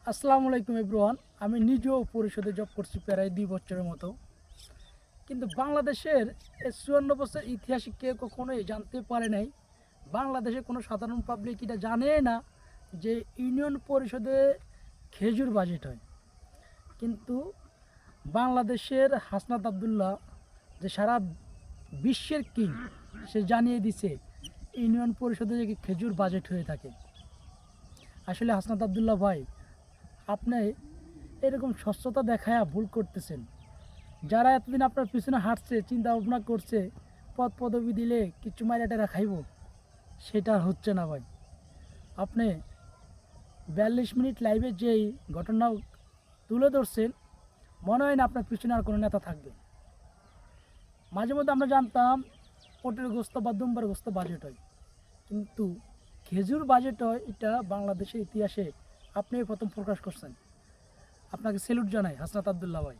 আসসালামু আলাইকুম এভরিওয়ান। আমি নিজেও পরিষদে জব করছি প্রায় 2 বছরের মতো। কিন্তু বাংলাদেশের এই 54 বছর ইতিহাসে কেউ কখনোই জানতে পারে নাই, বাংলাদেশে কোনো সাধারণ পাবলিক এটা জানে না যে ইউনিয়ন পরিষদে খেজুর বাজেট হয়। কিন্তু বাংলাদেশের হাসনাত আবদুল্লাহ, যে সারা বিশ্বের কিং, সে জানিয়ে দিছে ইউনিয়ন পরিষদে যে খেজুর বাজেট হয়ে থাকে। আসলে হাসনাত আবদুল্লাহ ভাই, আপনি এরকম স্বচ্ছতা দেখায়া ভুল করতেছেন। যারা এতদিন আপনার পিছনে হাঁটছে, চিন্তা ভাবনা করছে, পদ পদবি দিলে কিছু মাইরাটেরা খাইব, সেটা আর হচ্ছে না ভাই। আপনি 42 মিনিট লাইভে যেই ঘটনা তুলে ধরছেন, মনে হয় না আপনার পিছনে আর কোনো নেতা থাকবে। মাঝে মধ্যে আমরা জানতাম পোটের গোস্ত বা দুম্বার গোস্ত বাজেট হয়, কিন্তু খেজুর বাজেট হয়, এটা বাংলাদেশের ইতিহাসে আপনি প্রথম প্রকাশ করছেন। আপনাকে স্যালুট জানাই হাসনাত আবদুল্লাহ ভাই।